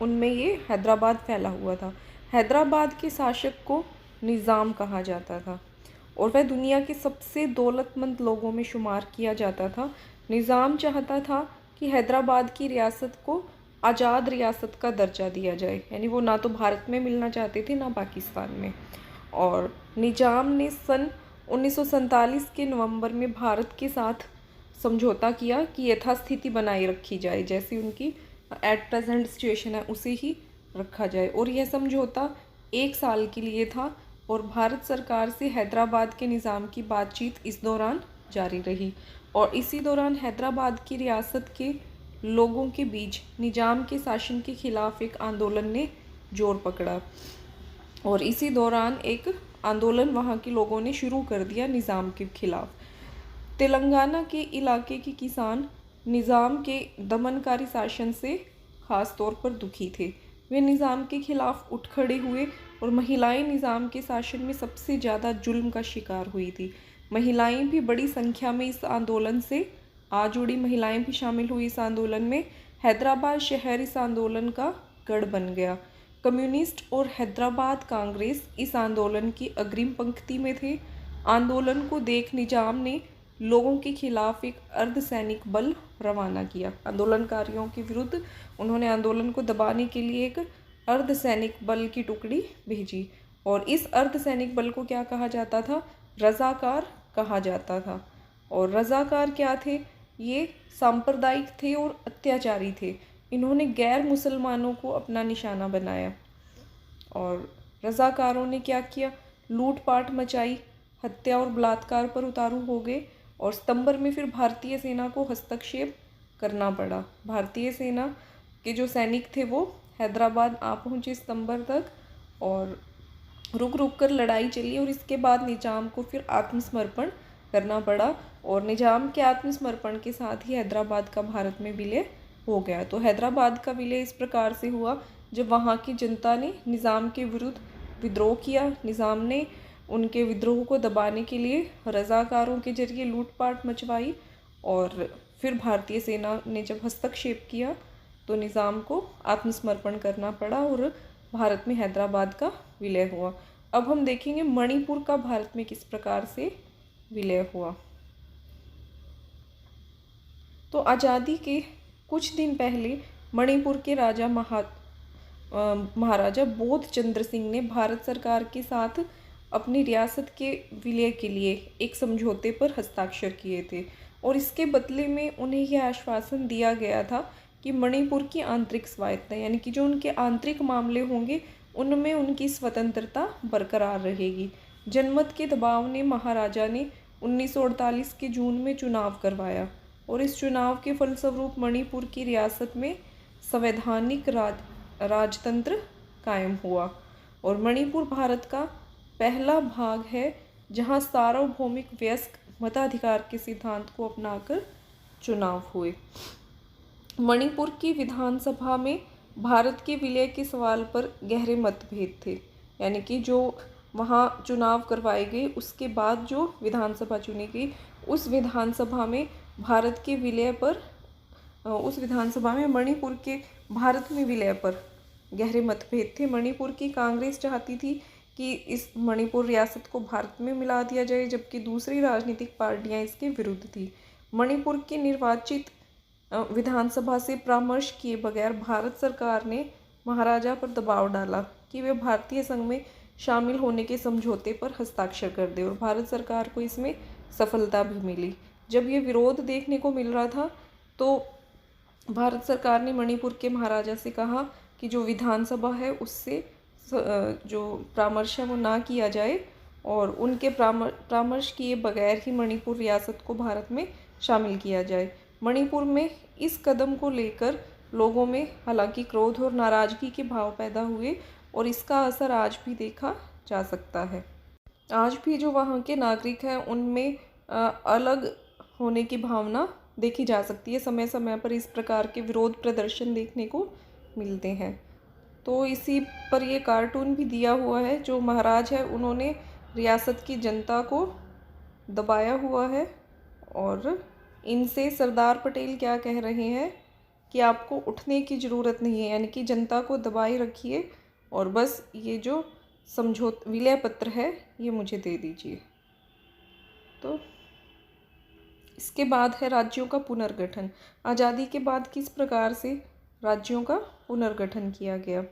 उनमें ये हैदराबाद फैला हुआ था। हैदराबाद के शासक को निज़ाम कहा जाता था और वह दुनिया के सबसे दौलतमंद लोगों में शुमार किया जाता था। निज़ाम चाहता था कि हैदराबाद की रियासत को आज़ाद रियासत का दर्जा दिया जाए, यानी वो ना तो भारत में मिलना चाहते थे ना पाकिस्तान में। और निज़ाम ने सन 1947 के नवंबर में भारत के साथ समझौता किया कि यथास्थिति बनाए रखी जाए, जैसी उनकी एट प्रेजेंट सिचुएशन है उसे ही रखा जाए। और यह समझौता 1 साल के लिए था और भारत सरकार से हैदराबाद के निज़ाम की बातचीत इस दौरान जारी रही और इसी दौरान हैदराबाद की रियासत के लोगों के बीच निज़ाम के शासन के खिलाफ एक आंदोलन ने जोर पकड़ा और इसी दौरान एक आंदोलन वहाँ के लोगों ने शुरू कर दिया निज़ाम के खिलाफ। तेलंगाना के इलाके के किसान निज़ाम के दमनकारी शासन से ख़ास तौर पर दुखी थे। वे निज़ाम के खिलाफ उठ खड़े हुए और महिलाएं निज़ाम के शासन में सबसे ज़्यादा जुल्म का शिकार हुई थी। महिलाएं भी बड़ी संख्या में इस आंदोलन से आ जुड़ी, महिलाएं भी शामिल हुई इस आंदोलन में। हैदराबाद शहर इस आंदोलन का गढ़ बन गया। कम्युनिस्ट और हैदराबाद कांग्रेस इस आंदोलन की अग्रिम पंक्ति में थे। आंदोलन को देख निज़ाम ने लोगों के खिलाफ एक अर्धसैनिक बल रवाना किया। आंदोलनकारियों के विरुद्ध उन्होंने आंदोलन को दबाने के लिए एक अर्धसैनिक बल की टुकड़ी भेजी और इस अर्धसैनिक बल को क्या कहा जाता था? रज़ाकार कहा जाता था। और रज़ाकार क्या थे? ये सांप्रदायिक थे और अत्याचारी थे। इन्होंने गैर मुसलमानों को अपना निशाना बनाया और रज़ाकारों ने क्या किया? लूटपाट मचाई, हत्या और बलात्कार पर उतारू हो गए और सितंबर में फिर भारतीय सेना को हस्तक्षेप करना पड़ा। भारतीय सेना के जो सैनिक थे वो हैदराबाद आ पहुँचे सितंबर तक और रुक रुक कर लड़ाई चली और इसके बाद निज़ाम को फिर आत्मसमर्पण करना पड़ा और निज़ाम के आत्मसमर्पण के साथ ही हैदराबाद का भारत में विलय हो गया। तो हैदराबाद का विलय इस प्रकार से हुआ जब वहाँ की जनता ने निज़ाम के विरुद्ध विद्रोह किया। निज़ाम ने उनके विद्रोह को दबाने के लिए रज़ाकारों के जरिए लूटपाट मचवाई और फिर भारतीय सेना ने जब हस्तक्षेप किया तो निज़ाम को आत्मसमर्पण करना पड़ा और भारत में हैदराबाद का विलय हुआ। अब हम देखेंगे मणिपुर का भारत में किस प्रकार से विलय हुआ। तो आज़ादी के कुछ दिन पहले मणिपुर के राजा महाराजा बोध चंद्र सिंह ने भारत सरकार के साथ अपनी रियासत के विलय के लिए एक समझौते पर हस्ताक्षर किए थे और इसके बदले में उन्हें यह आश्वासन दिया गया था कि मणिपुर की आंतरिक स्वायत्तता यानी कि जो उनके आंतरिक मामले होंगे उनमें उनकी स्वतंत्रता बरकरार रहेगी। जनमत के दबाव ने महाराजा ने 1948 के जून में चुनाव करवाया और इस चुनाव के फलस्वरूप मणिपुर की रियासत में संवैधानिक राजतंत्र कायम हुआ और मणिपुर भारत का पहला भाग है जहां सार्वभौमिक वयस्क मताधिकार के सिद्धांत को अपनाकर चुनाव हुए। मणिपुर की विधानसभा में भारत के विलय के सवाल पर गहरे मतभेद थे, यानी कि जो वहाँ चुनाव करवाए गए उसके बाद जो विधानसभा चुनी गई उस विधानसभा में भारत के विलय पर उस विधानसभा में मणिपुर के भारत में विलय पर गहरे मतभेद थे। मणिपुर की कांग्रेस चाहती थी कि इस मणिपुर रियासत को भारत में मिला दिया जाए, जबकि दूसरी राजनीतिक पार्टियां इसके विरुद्ध थी। मणिपुर की निर्वाचित विधानसभा से परामर्श किए बगैर भारत सरकार ने महाराजा पर दबाव डाला कि वे भारतीय संघ में शामिल होने के समझौते पर हस्ताक्षर कर दे और भारत सरकार को इसमें सफलता भी मिली। जब ये विरोध देखने को मिल रहा था तो भारत सरकार ने मणिपुर के महाराजा से कहा कि जो विधानसभा है उससे जो परामर्श है वो ना किया जाए और उनके परामर्श किए बगैर ही मणिपुर रियासत को भारत में शामिल किया जाए। मणिपुर में इस कदम को लेकर लोगों में हालांकि क्रोध और नाराज़गी के भाव पैदा हुए और इसका असर आज भी देखा जा सकता है। आज भी जो वहाँ के नागरिक हैं उनमें अलग होने की भावना देखी जा सकती है। समय समय पर इस प्रकार के विरोध प्रदर्शन देखने को मिलते हैं। तो इसी पर ये कार्टून भी दिया हुआ है। जो महाराज है उन्होंने रियासत की जनता को दबाया हुआ है और इनसे सरदार पटेल क्या कह रहे हैं कि आपको उठने की ज़रूरत नहीं है, यानी कि जनता को दबाए रखिए और बस ये जो विलय पत्र है ये मुझे दे दीजिए। तो इसके बाद है राज्यों का पुनर्गठन। आज़ादी के बाद किस प्रकार से राज्यों का पुनर्गठन किया गया।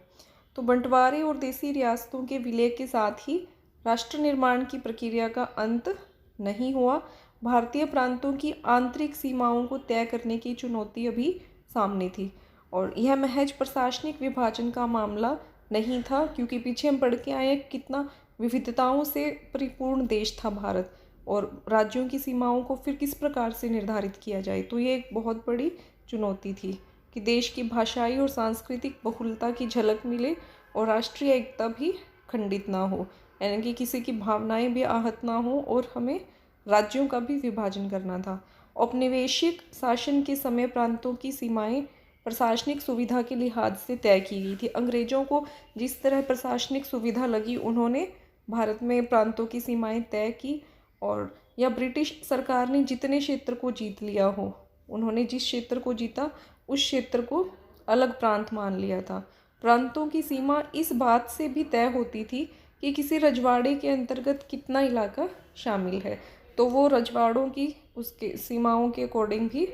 तो बंटवारे और देसी रियासतों के विलय के साथ ही राष्ट्र निर्माण की प्रक्रिया का अंत नहीं हुआ। भारतीय प्रांतों की आंतरिक सीमाओं को तय करने की चुनौती अभी सामने थी और यह महज प्रशासनिक विभाजन का मामला नहीं था, क्योंकि पीछे हम पढ़ के आए कितना विविधताओं से परिपूर्ण देश था भारत और राज्यों की सीमाओं को फिर किस प्रकार से निर्धारित किया जाए। तो ये एक बहुत बड़ी चुनौती थी कि देश की भाषाई और सांस्कृतिक बहुलता की झलक मिले और राष्ट्रीय एकता भी खंडित ना हो, यानी कि किसी की भावनाएं भी आहत ना हो और हमें राज्यों का भी विभाजन करना था। औपनिवेशिक शासन के समय प्रांतों की सीमाएं प्रशासनिक सुविधा के लिहाज से तय की गई थी। अंग्रेजों को जिस तरह प्रशासनिक सुविधा लगी उन्होंने भारत में प्रांतों की सीमाएं तय की और या ब्रिटिश सरकार ने जितने क्षेत्र को जीत लिया हो उन्होंने जिस क्षेत्र को जीता उस क्षेत्र को अलग प्रांत मान लिया था। प्रांतों की सीमा इस बात से भी तय होती थी कि किसी रजवाड़े के अंतर्गत कितना इलाका शामिल है, तो वो रजवाड़ों की उसके सीमाओं के अकॉर्डिंग भी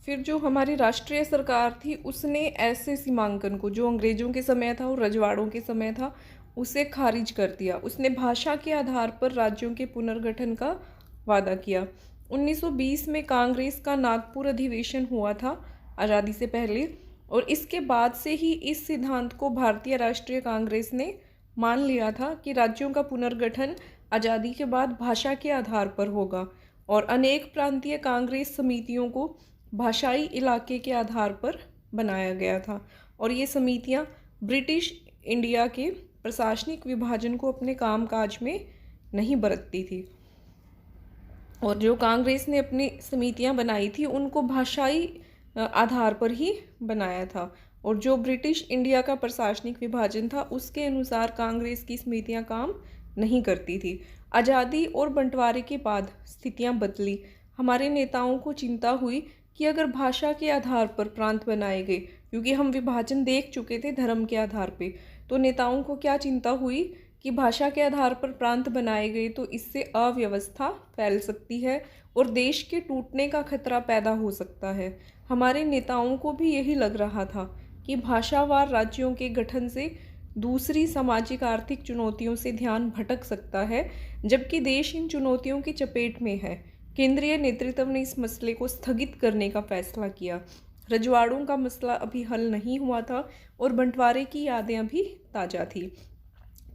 फिर जो हमारी राष्ट्रीय सरकार थी उसने ऐसे सीमांकन को जो अंग्रेजों के समय था और रजवाड़ों के समय था उसे खारिज कर दिया। उसने भाषा के आधार पर राज्यों के पुनर्गठन का वादा किया। 1920 में कांग्रेस का नागपुर अधिवेशन हुआ था आज़ादी से पहले और इसके बाद से ही इस सिद्धांत को भारतीय राष्ट्रीय कांग्रेस ने मान लिया था कि राज्यों का पुनर्गठन आज़ादी के बाद भाषा के आधार पर होगा और अनेक प्रांतीय कांग्रेस समितियों को भाषाई इलाके के आधार पर बनाया गया था और ये समितियां ब्रिटिश इंडिया के प्रशासनिक विभाजन को अपने कामकाज में नहीं बरतती थी और जो कांग्रेस ने अपनी समितियां बनाई थी उनको भाषाई आधार पर ही बनाया था और जो ब्रिटिश इंडिया का प्रशासनिक विभाजन था उसके अनुसार कांग्रेस की समितियां काम नहीं करती थी। आज़ादी और बंटवारे के बाद स्थितियां बदली। हमारे नेताओं को चिंता हुई कि अगर भाषा के आधार पर प्रांत बनाए गए, क्योंकि हम विभाजन देख चुके थे धर्म के आधार पे, तो नेताओं को क्या चिंता हुई कि भाषा के आधार पर प्रांत बनाए गए तो इससे अव्यवस्था फैल सकती है और देश के टूटने का खतरा पैदा हो सकता है। हमारे नेताओं को भी यही लग रहा था कि भाषावार राज्यों के गठन से दूसरी सामाजिक आर्थिक चुनौतियों से ध्यान भटक सकता है, जबकि देश इन चुनौतियों की चपेट में है। केंद्रीय नेतृत्व ने इस मसले को स्थगित करने का फैसला किया। रजवाड़ों का मसला अभी हल नहीं हुआ था और बंटवारे की यादें अभी ताज़ा थी।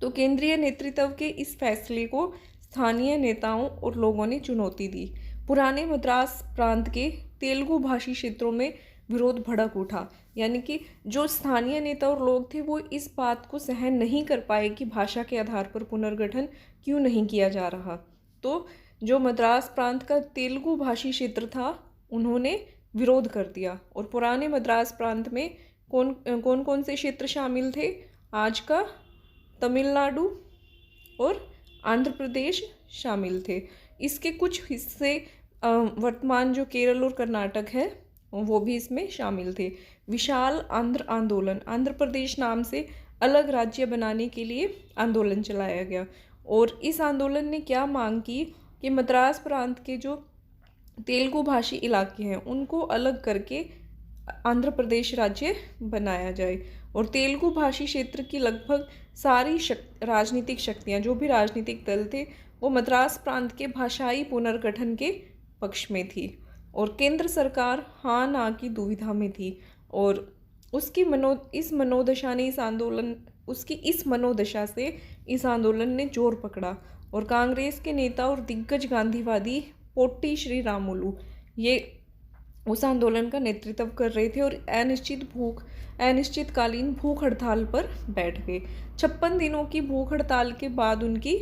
तो केंद्रीय नेतृत्व के इस फैसले को स्थानीय नेताओं और लोगों ने चुनौती दी। पुराने मद्रास प्रांत के तेलुगु भाषी क्षेत्रों में विरोध भड़क उठा, यानी कि जो स्थानीय नेता और लोग थे वो इस बात को सहन नहीं कर पाए कि भाषा के आधार पर पुनर्गठन क्यों नहीं किया जा रहा। तो जो मद्रास प्रांत का तेलुगु भाषी क्षेत्र था उन्होंने विरोध कर दिया। और पुराने मद्रास प्रांत में कौन कौन से क्षेत्र शामिल थे? आज का तमिलनाडु और आंध्र प्रदेश शामिल थे। इसके कुछ हिस्से वर्तमान जो केरल और कर्नाटक है वो भी इसमें शामिल थे। विशाल आंध्र आंदोलन, आंध्र प्रदेश नाम से अलग राज्य बनाने के लिए आंदोलन चलाया गया। और इस आंदोलन ने क्या मांग की कि मद्रास प्रांत के जो तेलुगु भाषी इलाके हैं उनको अलग करके आंध्र प्रदेश राज्य बनाया जाए। और तेलुगु भाषी क्षेत्र की लगभग सारी राजनीतिक शक्तियां, जो भी राजनीतिक दल थे, वो मद्रास प्रांत के भाषाई पुनर्गठन के पक्ष में थी। और केंद्र सरकार हाँ ना की दुविधा में थी। और उसकी इस मनोदशा से इस आंदोलन ने जोर पकड़ा। और कांग्रेस के नेता और दिग्गज गांधीवादी पोट्टी श्री रामुलु ये उस आंदोलन का नेतृत्व कर रहे थे और अनिश्चितकालीन भूख हड़ताल पर बैठ गए। 56 दिनों की भूख हड़ताल के बाद उनकी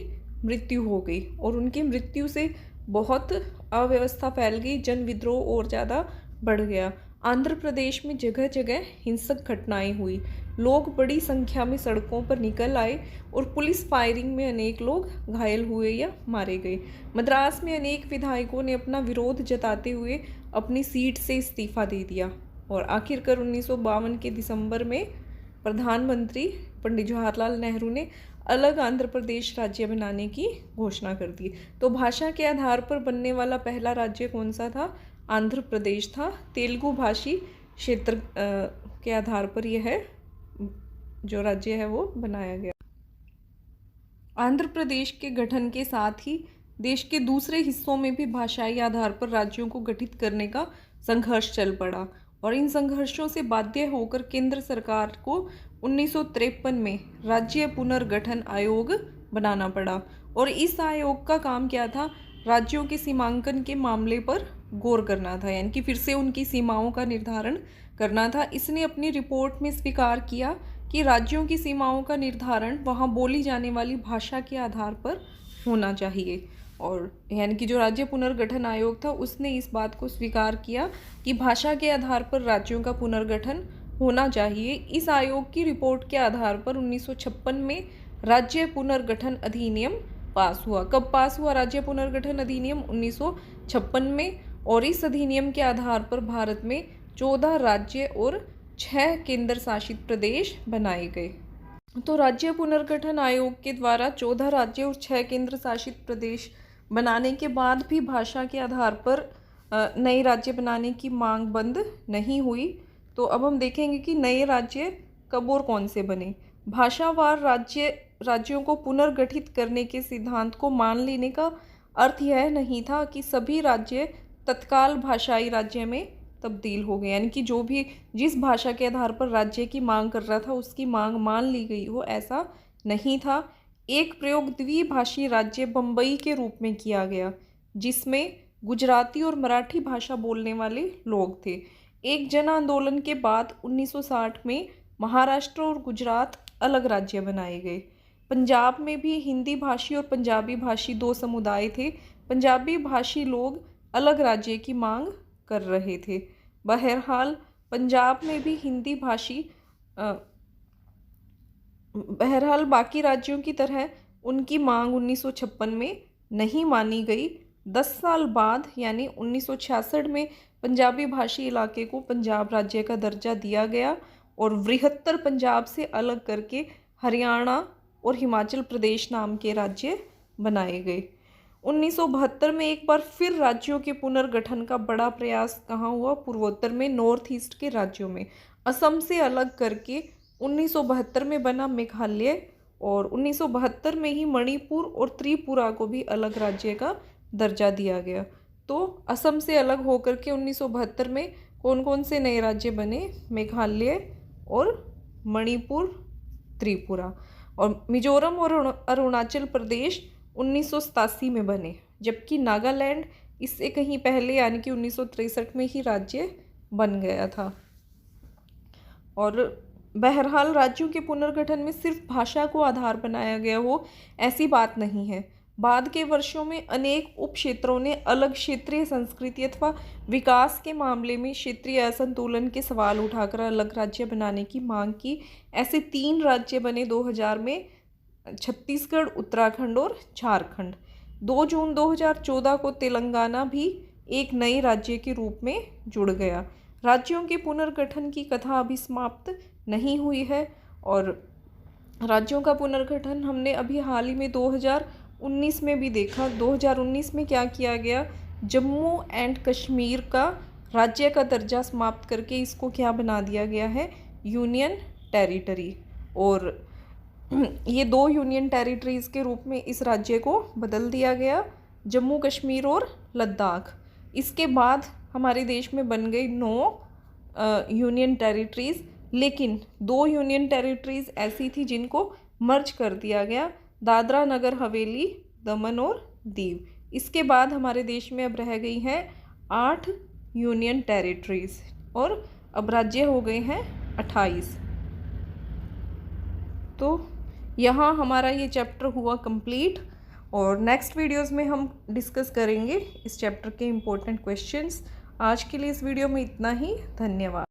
मृत्यु हो गई और उनकी मृत्यु से बहुत अव्यवस्था फैल गई, जन विद्रोह और ज़्यादा बढ़ गया। आंध्र प्रदेश में जगह जगह हिंसक घटनाएं हुई, लोग बड़ी संख्या में सड़कों पर निकल आए और पुलिस फायरिंग में अनेक लोग घायल हुए या मारे गए। मद्रास में अनेक विधायकों ने अपना विरोध जताते हुए अपनी सीट से इस्तीफा दे दिया। और आखिरकार 1952 के दिसंबर में प्रधानमंत्री पंडित जवाहरलाल नेहरू ने अलग आंध्र प्रदेश राज्य बनाने की घोषणा कर दी। तो भाषा के आधार पर बनने वाला पहला राज्य कौन सा था? आंध्र प्रदेश था। तेलुगु भाषी क्षेत्र के आधार पर यह जो राज्य है वो बनाया गया। आंध्र प्रदेश के गठन के साथ ही देश के दूसरे हिस्सों में भी भाषाई आधार पर राज्यों को गठित करने का संघर्ष चल पड़ा। और इन संघर्षों से बाध्य होकर केंद्र सरकार को 1953 में राज्य पुनर्गठन आयोग बनाना पड़ा। और इस आयोग का काम क्या था? राज्यों के सीमांकन के मामले पर गौर करना था, यानी कि फिर से उनकी सीमाओं का निर्धारण करना था। इसने अपनी रिपोर्ट में स्वीकार किया कि राज्यों की सीमाओं का निर्धारण वहाँ बोली जाने वाली भाषा के आधार पर होना चाहिए। और यानी कि जो राज्य पुनर्गठन आयोग था उसने इस बात को स्वीकार किया कि भाषा के आधार पर राज्यों का पुनर्गठन होना चाहिए। इस आयोग की रिपोर्ट के आधार पर 1956 में राज्य पुनर्गठन अधिनियम पास हुआ। कब पास हुआ राज्य पुनर्गठन अधिनियम? 1956 में। और इस अधिनियम के आधार पर भारत में 14 राज्य और 6 केंद्र शासित प्रदेश बनाए गए। तो राज्य पुनर्गठन आयोग के द्वारा 14 राज्य और 6 केंद्र शासित प्रदेश बनाने के बाद भी भाषा के आधार पर नए राज्य बनाने की मांग बंद नहीं हुई। तो अब हम देखेंगे कि नए राज्य कब और कौन से बने। भाषावार राज्यों को पुनर्गठित करने के सिद्धांत को मान लेने का अर्थ यह नहीं था कि सभी राज्य तत्काल भाषाई राज्य में तब्दील हो गए, यानी कि जो भी जिस भाषा के आधार पर राज्य की मांग कर रहा था उसकी मांग मान ली गई हो, ऐसा नहीं था। एक प्रयोग द्विभाषी राज्य बम्बई के रूप में किया गया जिसमें गुजराती और मराठी भाषा बोलने वाले लोग थे। एक जन आंदोलन के बाद 1960 में महाराष्ट्र और गुजरात अलग राज्य बनाए गए। पंजाब में भी हिंदी भाषी और पंजाबी भाषी 2 समुदाय थे। पंजाबी भाषी लोग अलग राज्य की मांग कर रहे थे। बहरहाल पंजाब में भी हिंदी भाषी बाकी राज्यों की तरह उनकी मांग 1956 में नहीं मानी गई। 10 साल बाद यानी 1966 में पंजाबी भाषी इलाके को पंजाब राज्य का दर्जा दिया गया और बृहत्तर पंजाब से अलग करके हरियाणा और हिमाचल प्रदेश नाम के राज्य बनाए गए। 1972 में एक बार फिर राज्यों के पुनर्गठन का बड़ा प्रयास कहाँ हुआ? पूर्वोत्तर में, नॉर्थ ईस्ट के राज्यों में। असम से अलग करके 1972 में बना मेघालय और 1972 में ही मणिपुर और त्रिपुरा को भी अलग राज्य का दर्जा दिया गया। तो असम से अलग होकर के 1972 में कौन कौन से नए राज्य बने? मेघालय और मणिपुर, त्रिपुरा। और मिजोरम और अरुणाचल प्रदेश 1987 में बने, जबकि नागालैंड इससे कहीं पहले यानी कि 1963 में ही राज्य बन गया था। और बहरहाल राज्यों के पुनर्गठन में सिर्फ भाषा को आधार बनाया गया हो ऐसी बात नहीं है। बाद के वर्षों में अनेक उप क्षेत्रों ने अलग क्षेत्रीय संस्कृति अथवा विकास के मामले में क्षेत्रीय असंतुलन के सवाल उठाकर अलग राज्य बनाने की मांग की। ऐसे 3 राज्य बने 2000 में, छत्तीसगढ़, उत्तराखंड और झारखंड। 2 जून 2014 को तेलंगाना भी एक नए राज्य के रूप में जुड़ गया। राज्यों के पुनर्गठन की कथा अभी समाप्त नहीं हुई है और राज्यों का पुनर्गठन हमने अभी हाल ही में 2019 में भी देखा। 2019 में क्या किया गया? जम्मू एंड कश्मीर का राज्य का दर्जा समाप्त करके इसको क्या बना दिया गया है? Union territory. और ये 2 यूनियन टेरिटरीज़ के रूप में इस राज्य को बदल दिया गया, जम्मू कश्मीर और लद्दाख। इसके बाद हमारे देश में बन गई 9 यूनियन टेरिटरीज़, लेकिन 2 यूनियन टेरिटरीज़ ऐसी थी जिनको मर्ज कर दिया गया, दादरा नगर हवेली, दमन और दीव। इसके बाद हमारे देश में अब रह गई हैं 8 यूनियन टेरिटरीज़ और अब राज्य हो गए हैं 28। तो यहाँ हमारा ये चैप्टर हुआ कंप्लीट और नेक्स्ट वीडियोस में हम डिस्कस करेंगे इस चैप्टर के इम्पोर्टेंट क्वेश्चंस। आज के लिए इस वीडियो में इतना ही। धन्यवाद।